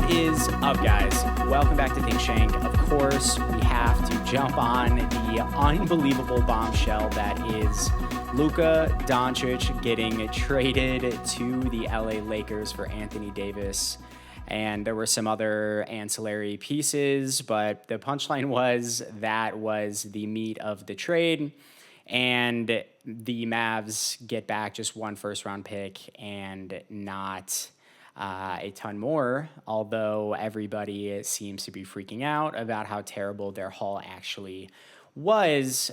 What is up, guys? Welcome back to Think Shank. Of course, we have to jump on the unbelievable bombshell that is Luka Doncic getting traded to the LA Lakers for Anthony Davis. And there were some other ancillary pieces, but the punchline was that was the meat of the trade. And the Mavs get back just one first-round pick and not a ton more, although everybody seems to be freaking out about how terrible their haul actually was,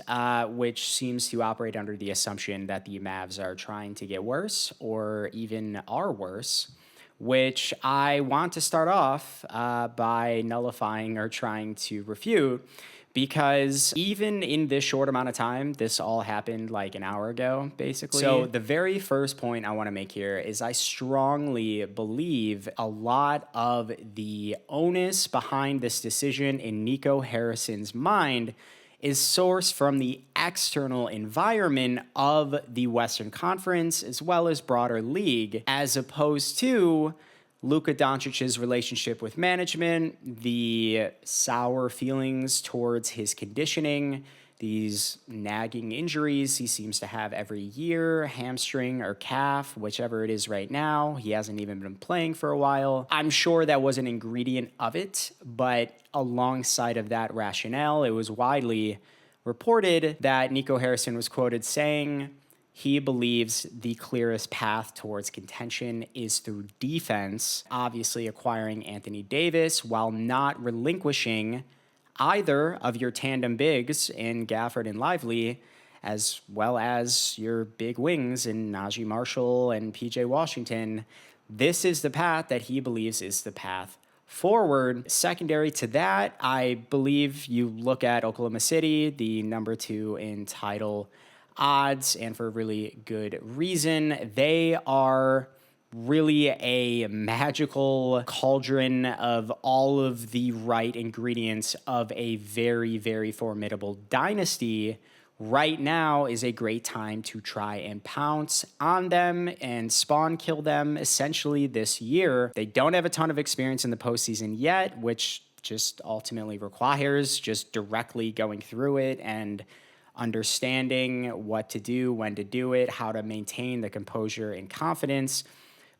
which seems to operate under the assumption that the Mavs are trying to get worse or even are worse, which I want to start off by nullifying or trying to refute. Because even in this short amount of time, this all happened like an hour ago, basically. So the very first point I want to make here is I strongly believe a lot of the onus behind this decision in Nico Harrison's mind is sourced from the external environment of the Western Conference as well as broader league, as opposed to Luka Doncic's relationship with management, the sour feelings towards his conditioning, these nagging injuries he seems to have every year, hamstring or calf, whichever it is right now. He hasn't even been playing for a while. I'm sure that was an ingredient of it, but alongside of that rationale, it was widely reported that Nico Harrison was quoted saying he believes the clearest path towards contention is through defense, obviously acquiring Anthony Davis while not relinquishing either of your tandem bigs in Gafford and Lively, as well as your big wings in Najee Marshall and PJ Washington. This is the path that he believes is the path forward. Secondary to that, I believe you look at Oklahoma City, the number 2 in title odds, and for a really good reason. They are really a magical cauldron of all of the right ingredients of a very, very formidable dynasty. Right now is a great time to try and pounce on them and spawn kill them essentially this year. They don't have a ton of experience in the postseason yet, which just ultimately requires just directly going through it and understanding what to do, when to do it, how to maintain the composure and confidence.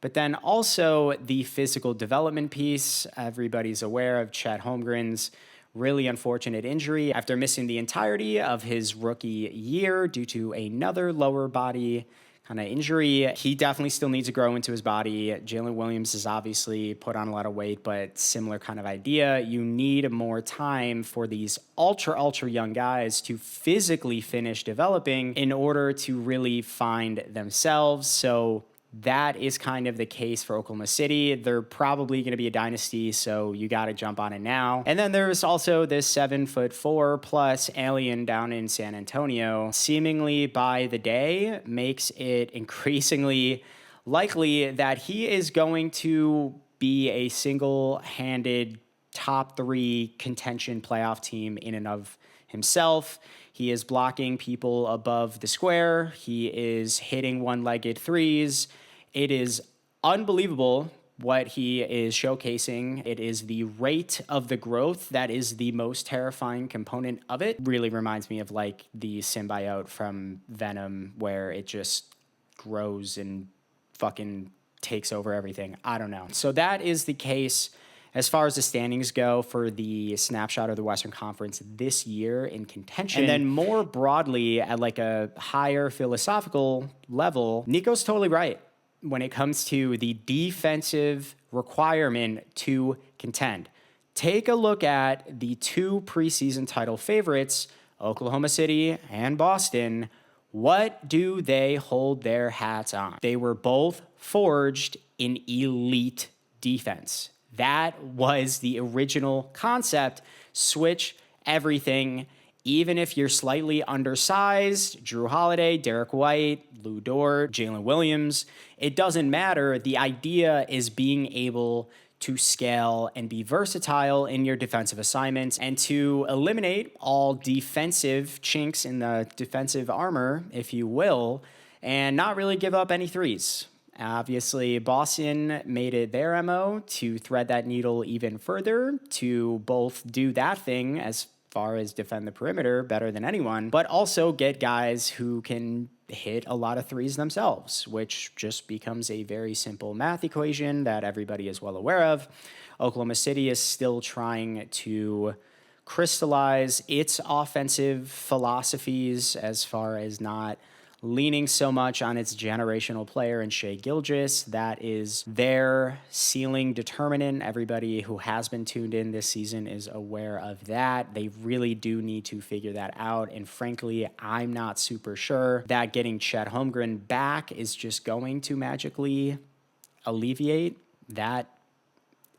But then also the physical development piece. Everybody's aware of Chet Holmgren's really unfortunate injury after missing the entirety of his rookie year due to another lower body kind of injury. He definitely still needs to grow into his body. Jalen Williams has obviously put on a lot of weight, but similar kind of idea. You need more time for these ultra young guys to physically finish developing in order to really find themselves. So that is kind of the case for Oklahoma City. They're probably going to be a dynasty, so you got to jump on it now. And then there's also this 7'4" plus alien down in San Antonio. Seemingly by the day makes it increasingly likely that he is going to be a single-handed top 3 contention playoff team in and of himself. He is blocking people above the square. He is hitting one-legged threes. It is unbelievable what he is showcasing. It is the rate of the growth that is the most terrifying component of it. Really reminds me of like the symbiote from Venom, where it just grows and fucking takes over everything. I don't know. So that is the case as far as the standings go for the snapshot of the Western Conference this year in contention. And then more broadly, at like a higher philosophical level, Nico's totally right when it comes to the defensive requirement to contend. Take a look at the 2 preseason title favorites, Oklahoma City and Boston. What do they hold their hats on? They were both forged in elite defense. That was the original concept. Switch everything. Even if you're slightly undersized, Drew Holiday, Derek White, Lou Dort, Jalen Williams, it doesn't matter. The idea is being able to scale and be versatile in your defensive assignments and to eliminate all defensive chinks in the defensive armor, if you will, and not really give up any threes. Obviously, Boston made it their MO to thread that needle even further, to both do that thing as far as defend the perimeter better than anyone, but also get guys who can hit a lot of threes themselves, which just becomes a very simple math equation that everybody is well aware of. Oklahoma City is still trying to crystallize its offensive philosophies as far as not leaning so much on its generational player in Shai Gilgeous. That is their ceiling determinant. Everybody who has been tuned in this season is aware of that. They really do need to figure that out. And frankly, I'm not super sure that getting Chet Holmgren back is just going to magically alleviate that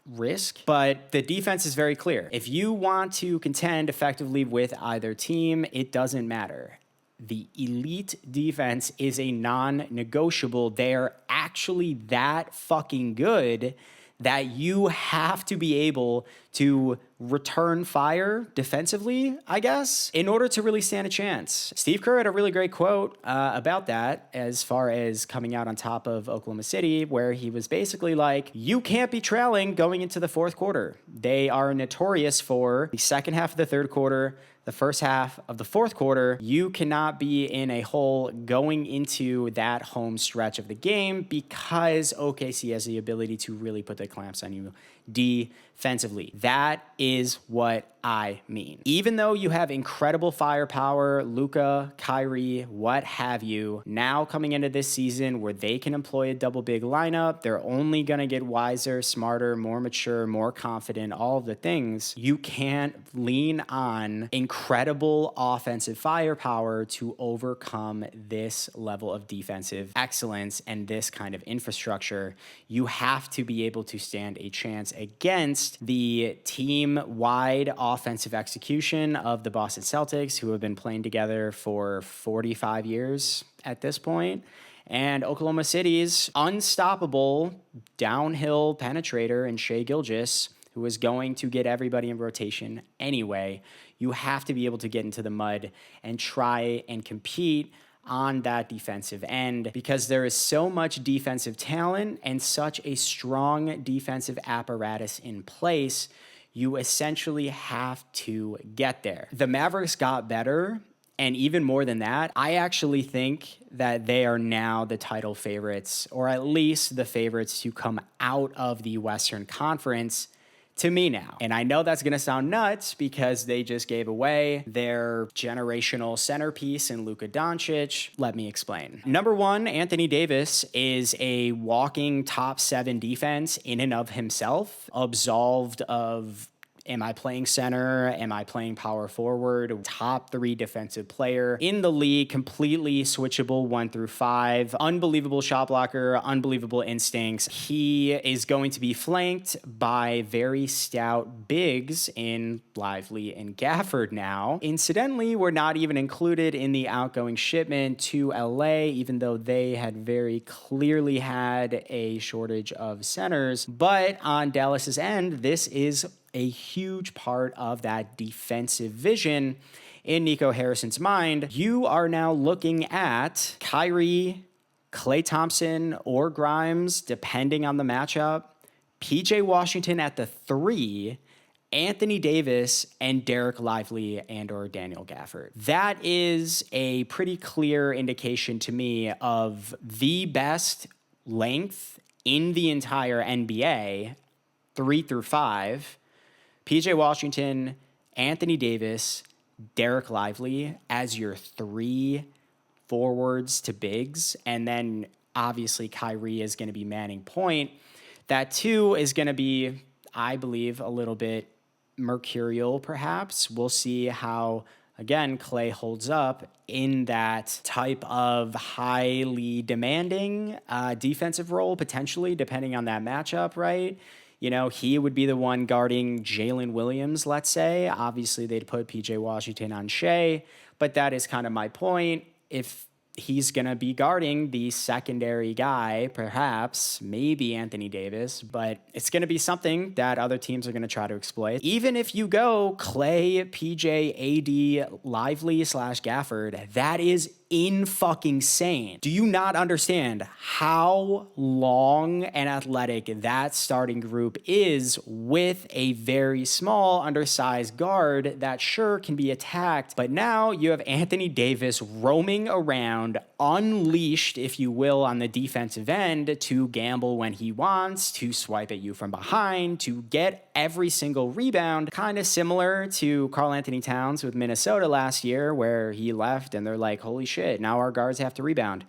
risk. But the defense is very clear. If you want to contend effectively with either team, it doesn't matter. The elite defense is a non-negotiable. They're actually that fucking good that you have to be able to return fire defensively, I guess, in order to really stand a chance. Steve Kerr had a really great quote about that as far as coming out on top of Oklahoma City, where he was basically like, you can't be trailing going into the fourth quarter. They are notorious for the second half of the third quarter, the first half of the fourth quarter. You cannot be in a hole going into that home stretch of the game because OKC has the ability to really put the clamps on you defensively. That is what I mean. Even though you have incredible firepower, Luka, Kyrie, what have you, now coming into this season where they can employ a double big lineup, they're only going to get wiser, smarter, more mature, more confident, all of the things. You can't lean on incredible offensive firepower to overcome this level of defensive excellence and this kind of infrastructure. You have to be able to stand a chance against the team-wide offensive execution of the Boston Celtics, who have been playing together for 45 years at this point, and Oklahoma City's unstoppable downhill penetrator in Shai Gilgeous, who is going to get everybody in rotation anyway. You have to be able to get into the mud and try and compete on that defensive end because there is so much defensive talent and such a strong defensive apparatus in place. You essentially have to get there. The Mavericks got better, and even more than that, I actually think that they are now the title favorites, or at least the favorites to come out of the Western Conference to me now. And I know that's going to sound nuts because they just gave away their generational centerpiece in Luka Doncic. Let me explain. Number one, Anthony Davis is a walking top 7 defense in and of himself, absolved of am I playing center? Am I playing power forward? Top 3 defensive player in the league, completely switchable 1 through 5. Unbelievable shot blocker, unbelievable instincts. He is going to be flanked by very stout bigs in Lively and Gafford now. Incidentally, we're not even included in the outgoing shipment to LA, even though they had very clearly had a shortage of centers. But on Dallas's end, this is a huge part of that defensive vision in Nico Harrison's mind. You are now looking at Kyrie, Klay Thompson, or Grimes, depending on the matchup, PJ Washington at the 3, Anthony Davis, and Derek Lively and or Daniel Gafford. That is a pretty clear indication to me of the best length in the entire NBA, 3 through 5, PJ Washington, Anthony Davis, Derek Lively as your 3 forwards to bigs. And then obviously Kyrie is going to be manning point. That 2 is going to be, I believe, a little bit mercurial perhaps. We'll see how, again, Klay holds up in that type of highly demanding defensive role, potentially, depending on that matchup, right? You know, he would be the one guarding Jalen Williams, let's say. Obviously, they'd put PJ Washington on Shai, but that is kind of my point. If he's going to be guarding the secondary guy, perhaps, maybe Anthony Davis, but it's going to be something that other teams are going to try to exploit. Even if you go Klay, PJ, AD, Lively / Gafford, that is insane. Do you not understand how long and athletic that starting group is with a very small, undersized guard that sure can be attacked, but now you have Anthony Davis roaming around, unleashed, if you will, on the defensive end to gamble when he wants, to swipe at you from behind, to get every single rebound, kind of similar to Karl Anthony Towns with Minnesota last year, where he left and they're like, holy shit, now our guards have to rebound.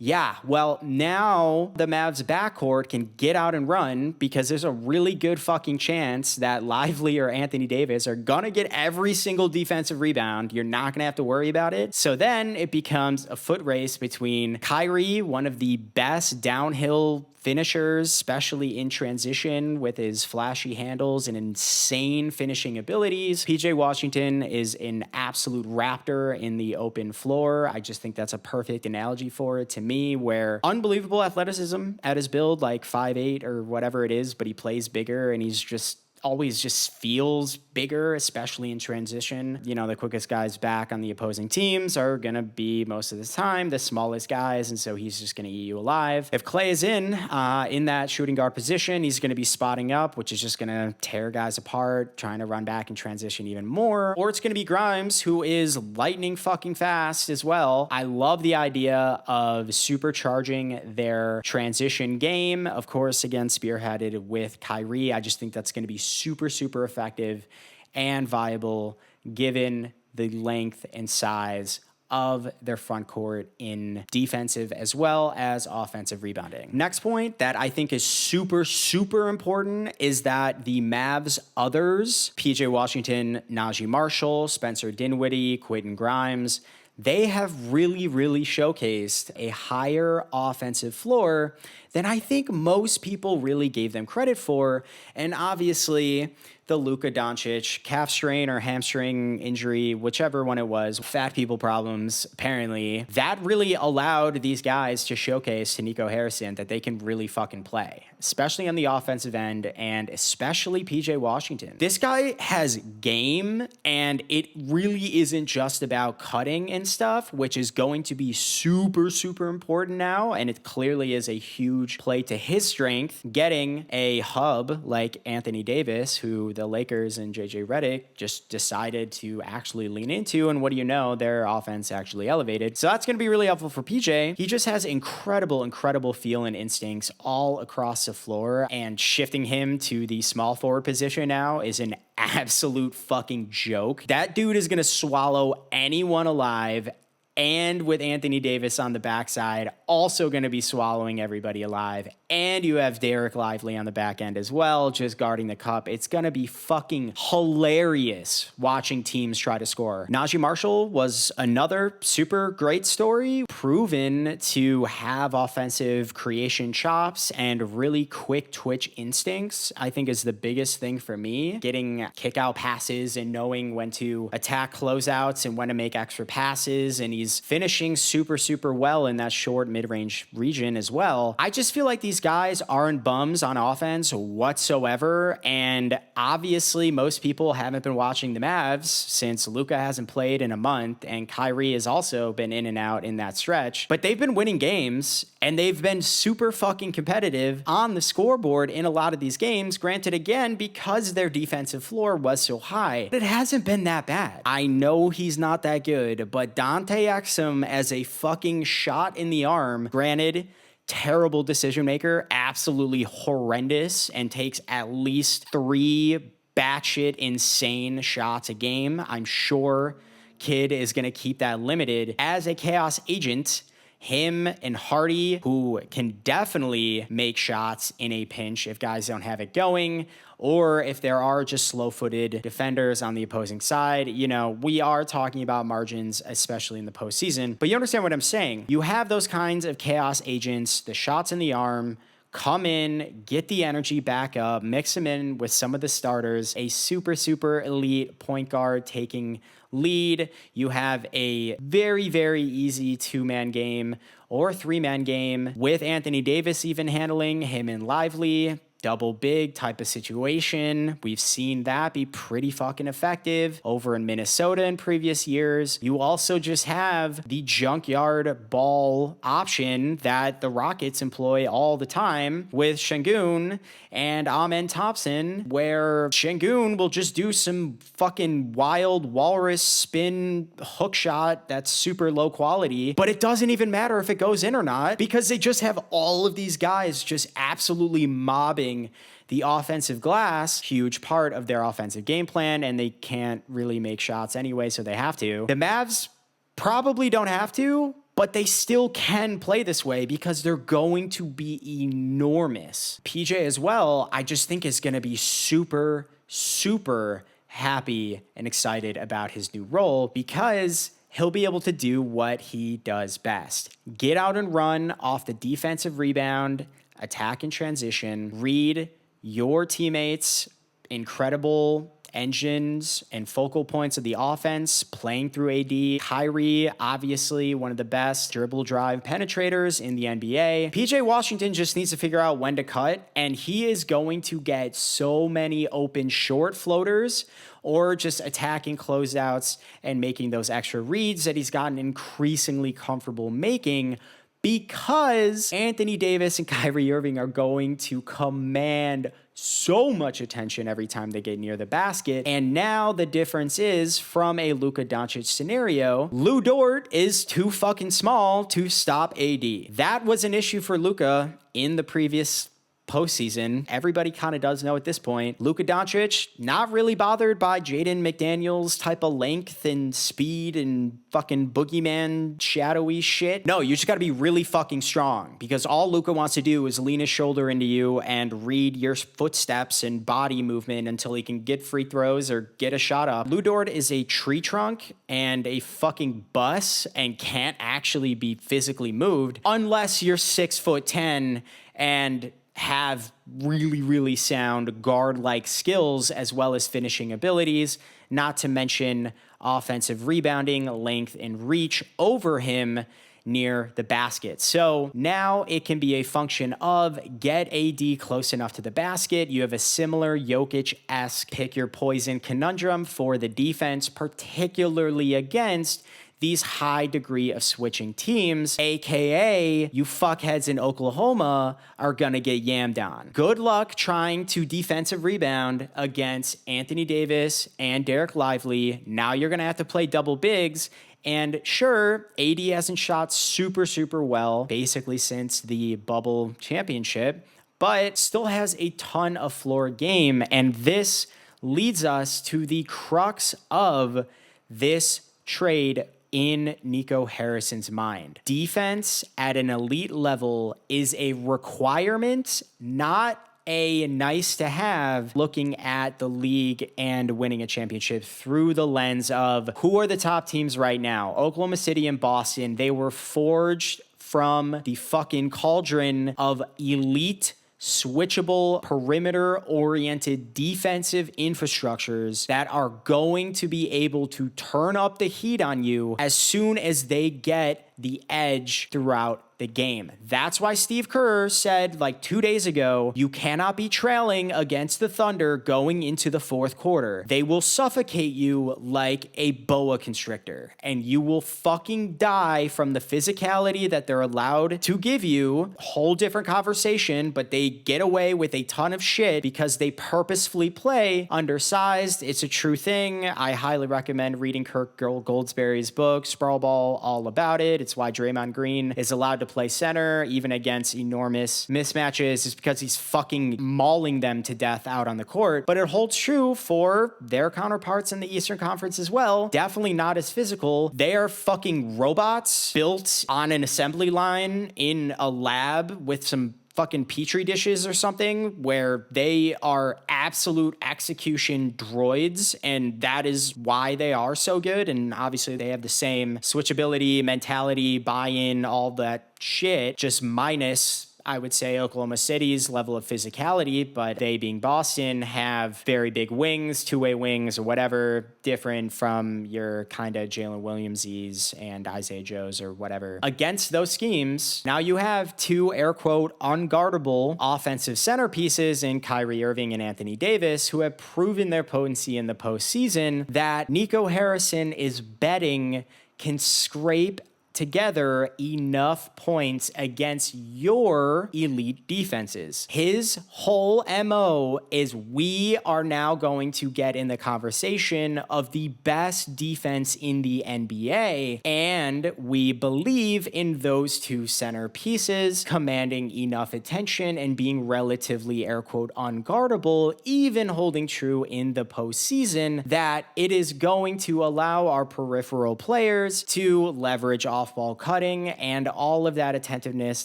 Yeah, well, now the Mavs backcourt can get out and run because there's a really good fucking chance that Lively or Anthony Davis are going to get every single defensive rebound. You're not going to have to worry about it. So then it becomes a foot race between Kyrie, one of the best downhill finishers, especially in transition with his flashy handles and insane finishing abilities. PJ Washington is an absolute raptor in the open floor. I just think that's a perfect analogy for it to me, where unbelievable athleticism at his build, like 5'8" or whatever it is, but he plays bigger and he's just always just feels bigger, especially in transition. You know, the quickest guys back on the opposing teams are going to be most of the time the smallest guys, and so he's just going to eat you alive. If Clay is in that shooting guard position, he's going to be spotting up, which is just going to tear guys apart, trying to run back and transition even more. Or it's going to be Grimes, who is lightning fucking fast as well. I love the idea of supercharging their transition game, of course, again, spearheaded with Kyrie. I just think that's going to be super effective and viable given the length and size of their front court in defensive as well as offensive rebounding. Next point that I think is super important is that the Mavs others, PJ Washington, Najee Marshall, Spencer Dinwiddie, Quentin Grimes, they have really showcased a higher offensive floor than I think most people really gave them credit for. And obviously, the Luka Doncic calf strain or hamstring injury, whichever one it was, fat people problems, apparently, that really allowed these guys to showcase to Nico Harrison that they can really fucking play, especially on the offensive end, and especially PJ Washington. This guy has game, and it really isn't just about cutting and stuff, which is going to be super important now, and it clearly is a huge play to his strength, getting a hub like Anthony Davis, who the Lakers and JJ Redick just decided to actually lean into, and what do you know, their offense actually elevated. So that's going to be really helpful for PJ. He just has incredible feel and instincts all across the floor, and shifting him to the small forward position now is an absolute fucking joke. That dude is going to swallow anyone alive, and with Anthony Davis on the backside, also going to be swallowing everybody alive. And you have Derek Lively on the back end as well, just guarding the cup. It's going to be fucking hilarious watching teams try to score. Najee Marshall was another super great story, proven to have offensive creation chops and really quick twitch instincts, I think is the biggest thing for me. Getting kick out passes and knowing when to attack closeouts and when to make extra passes. And he's finishing super well in that short mid-range region as well. I just feel like these guys aren't bums on offense whatsoever, and obviously most people haven't been watching the Mavs since Luka hasn't played in a month, and Kyrie has also been in and out in that stretch, but they've been winning games, and they've been super fucking competitive on the scoreboard in a lot of these games, granted again because their defensive floor was so high, but it hasn't been that bad. I know he's not that good, but Dante Exum as a fucking shot in the arm, granted, terrible decision maker, absolutely horrendous, and takes at least 3 batshit insane shots a game. I'm sure Kid is going to keep that limited. As a chaos agent, him and Hardy, who can definitely make shots in a pinch if guys don't have it going, or if there are just slow-footed defenders on the opposing side. You know, we are talking about margins, especially in the postseason, but you understand what I'm saying. You have those kinds of chaos agents, the shots in the arm, come in, get the energy back up, mix them in with some of the starters, a super elite point guard taking lead. You have a very easy 2-man game or 3-man game with Anthony Davis even handling him and Lively. double big type of situation. We've seen that be pretty fucking effective over in Minnesota in previous years. You also just have the junkyard ball option that the Rockets employ all the time with Şengün and Amen Thompson, where Şengün will just do some fucking wild walrus spin hook shot that's super low quality, but it doesn't even matter if it goes in or not because they just have all of these guys just absolutely mobbing the offensive glass, huge part of their offensive game plan, and they can't really make shots anyway, so they have to. The Mavs probably don't have to, but they still can play this way because they're going to be enormous. PJ as well, I just think is going to be super, super happy and excited about his new role because he'll be able to do what he does best. Get out and run off the defensive rebound, attack and transition, read your teammates' incredible engines and focal points of the offense, playing through AD. Kyrie, obviously one of the best dribble drive penetrators in the NBA. PJ Washington just needs to figure out when to cut, and he is going to get so many open short floaters or just attacking closeouts and making those extra reads that he's gotten increasingly comfortable making, because Anthony Davis and Kyrie Irving are going to command so much attention every time they get near the basket. And now the difference is, from a Luka Doncic scenario, Lou Dort is too fucking small to stop AD. That was an issue for Luka in the previous postseason. Everybody kind of does know at this point. Luka Doncic, not really bothered by Jaden McDaniels type of length and speed and fucking boogeyman shadowy shit. No, you just got to be really fucking strong, because all Luka wants to do is lean his shoulder into you and read your footsteps and body movement until he can get free throws or get a shot up. Lou Dort is a tree trunk and a fucking bus and can't actually be physically moved unless you're 6'10" and have really, really sound guard-like skills as well as finishing abilities, not to mention offensive rebounding, length, and reach over him near the basket. So now it can be a function of get AD close enough to the basket. You have a similar Jokic-esque pick your poison conundrum for the defense, particularly against these high degree of switching teams, aka you fuckheads in Oklahoma are gonna get yammed on. Good luck trying to defensive rebound against Anthony Davis and Derek Lively. Now you're gonna have to play double bigs. And sure, AD hasn't shot super, super well basically since the bubble championship, but still has a ton of floor game. And this leads us to the crux of this trade in Nico Harrison's mind. Defense at an elite level is a requirement, not a nice to have, looking at the league and winning a championship through the lens of who are the top teams right now. Oklahoma City and Boston, they were forged from the fucking cauldron of elite switchable, perimeter-oriented defensive infrastructures that are going to be able to turn up the heat on you as soon as they get the edge throughout the game. That's why Steve Kerr said like 2 days ago, you cannot be trailing against the Thunder going into the fourth quarter. They will suffocate you like a boa constrictor, and you will fucking die from the physicality that they're allowed to give you. Whole different conversation, but they get away with a ton of shit because they purposefully play undersized. It's a true thing. I highly recommend reading Kirk Goldsberry's book, Sprawl Ball, all about it. It's why Draymond Green is allowed to play center even against enormous mismatches, is because he's fucking mauling them to death out on the court. But it holds true for their counterparts in the Eastern Conference as well. Definitely not as physical. They are fucking robots built on an assembly line in a lab with some fucking petri dishes or something, where they are absolute execution droids, and that is why they are so good. And obviously they have the same switchability, mentality, buy-in, all that shit, just minus I would say, Oklahoma City's level of physicality, but they being Boston have very big wings, two-way wings or whatever, different from your kind of Jalen Williamses and Isaiah Joes or whatever. Against those schemes, now you have two air quote unguardable offensive centerpieces in Kyrie Irving and Anthony Davis who have proven their potency in the postseason that Nico Harrison is betting can scrape together enough points against your elite defenses. His whole MO is we are now going to get in the conversation of the best defense in the NBA, and we believe in those two center pieces commanding enough attention and being relatively air quote unguardable, even holding true in the postseason, that it is going to allow our peripheral players to leverage off-ball cutting and all of that attentiveness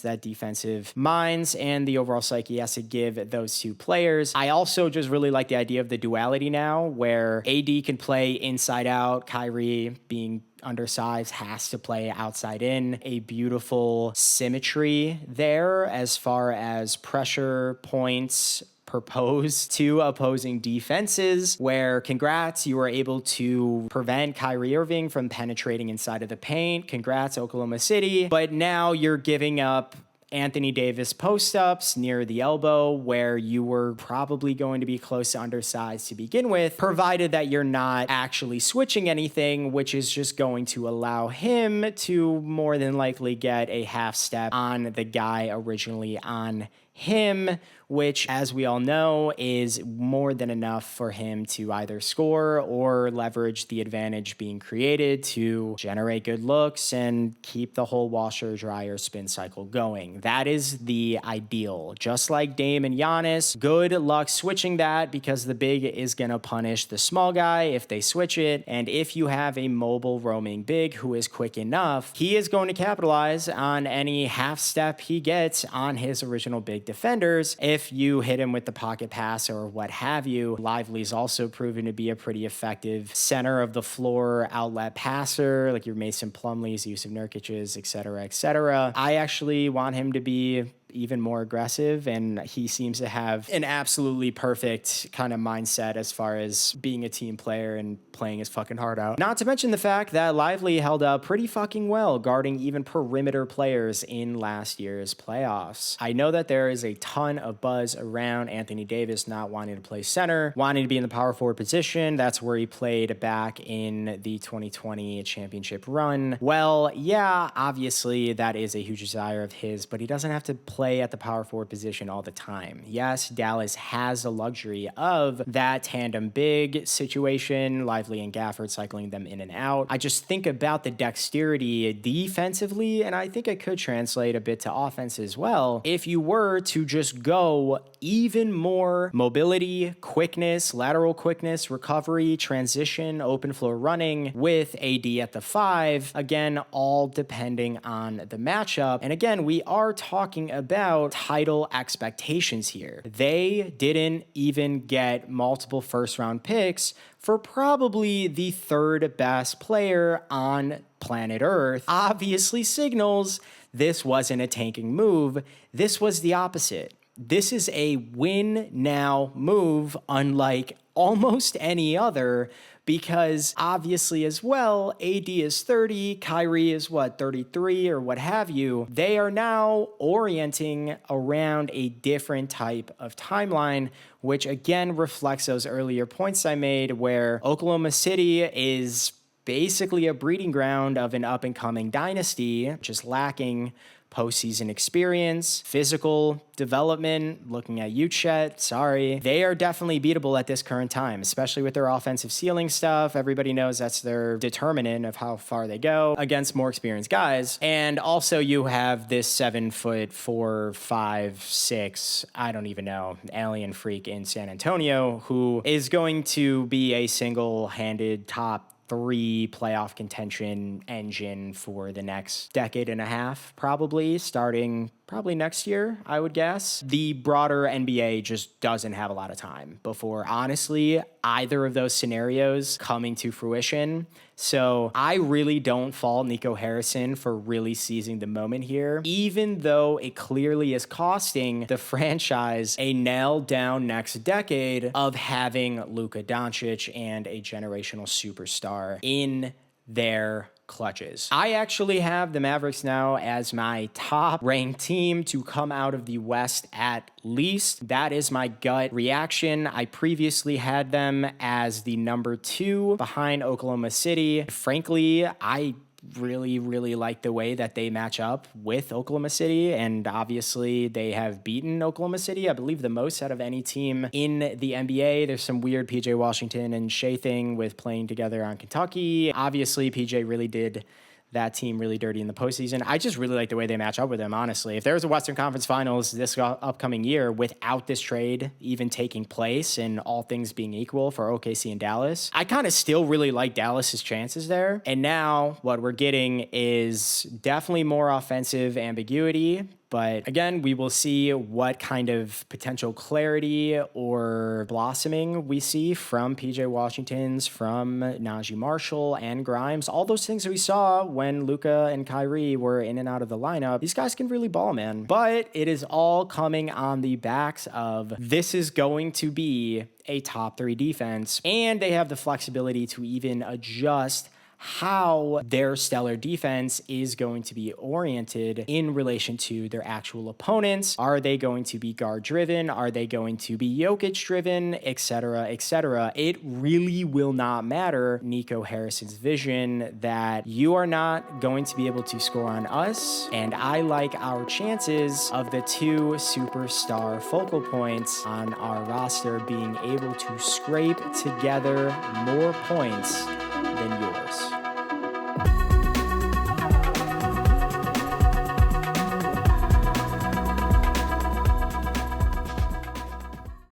that defensive minds and the overall psyche has to give those two players. I also just really like the idea of the duality now, where AD can play inside out, Kyrie being undersized has to play outside in. A beautiful symmetry there as far as pressure points proposed to opposing defenses, where congrats, you were able to prevent Kyrie Irving from penetrating inside of the paint. Congrats, Oklahoma City. But now you're giving up Anthony Davis post-ups near the elbow where you were probably going to be close to undersized to begin with, provided that you're not actually switching anything, which is just going to allow him to more than likely get a half step on the guy originally on him, which, as we all know, is more than enough for him to either score or leverage the advantage being created to generate good looks and keep the whole washer dryer spin cycle going. That is the ideal. Just like Dame and Giannis, good luck switching that, because the big is going to punish the small guy if they switch it. And if you have a mobile roaming big who is quick enough, he is going to capitalize on any half step he gets on his original big defenders. If you hit him with the pocket pass or what have you, Lively's also proven to be a pretty effective center of the floor outlet passer, like your Mason Plumlee's, Yusuf Nurkic's, et cetera, et cetera. I actually want him to be even more aggressive, and he seems to have an absolutely perfect kind of mindset as far as being a team player and playing his fucking heart out. Not to mention the fact that Lively held up pretty fucking well guarding even perimeter players in last year's playoffs. I know that there is a ton of buzz around Anthony Davis not wanting to play center, wanting to be in the power forward position. That's where he played back in the 2020 championship run. Well, yeah, obviously that is a huge desire of his, but he doesn't have to play at the power forward position all the time. Yes, Dallas has the luxury of that tandem big situation, Lively and Gafford cycling them in and out. I just think about the dexterity defensively, and I think it could translate a bit to offense as well. If you were to just go even more mobility, quickness, lateral quickness, recovery, transition, open floor running with AD at the 5, again, all depending on the matchup. And again, we are talking about title expectations here. They didn't even get multiple first-round picks for probably the third best player on planet Earth. Obviously signals this wasn't a tanking move. This was the opposite. This is a win now move, unlike almost any other, because obviously as well, AD is 30, Kyrie is 33 or what have you. They are now orienting around a different type of timeline, which again reflects those earlier points I made, where Oklahoma City is basically a breeding ground of an up-and-coming dynasty, just lacking postseason experience, physical development. Looking at you, Chet, sorry. They are definitely beatable at this current time, especially with their offensive ceiling stuff. Everybody knows that's their determinant of how far they go against more experienced guys. And also you have this 7'4", 5', 6", I don't even know, alien freak in San Antonio who is going to be a single-handed top 3 playoff contention engine for the next decade and a half, probably starting probably next year, I would guess. The broader NBA just doesn't have a lot of time before, honestly, either of those scenarios coming to fruition. So I really don't fault Nico Harrison for really seizing the moment here, even though it clearly is costing the franchise a nail down next decade of having Luka Doncic and a generational superstar in their clutches. I actually have the Mavericks now as my top ranked team to come out of the West at least. That is my gut reaction. I previously had them as the number 2 behind Oklahoma City. Frankly, I really like the way that they match up with Oklahoma City, and obviously they have beaten Oklahoma City, I believe, the most out of any team in the NBA. There's some weird PJ Washington and Shea thing with playing together on Kentucky. Obviously, PJ really did that team really dirty in the postseason. I just really like the way they match up with them, honestly. If there was a Western Conference Finals this upcoming year without this trade even taking place and all things being equal for OKC and Dallas, I kind of still really like Dallas's chances there. And now what we're getting is definitely more offensive ambiguity. But again, we will see what kind of potential clarity or blossoming we see from PJ Washington's, from Najee Marshall and Grimes. All those things that we saw when Luka and Kyrie were in and out of the lineup. These guys can really ball, man. But it is all coming on the backs of this is going to be a top 3 defense. And they have the flexibility to even adjust how their stellar defense is going to be oriented in relation to their actual opponents. Are they going to be guard driven? Are they going to be Jokic driven, etc., etc.? It really will not matter. Nico Harrison's vision that you are not going to be able to score on us, and I like our chances of the 2 superstar focal points on our roster being able to scrape together more points than yours.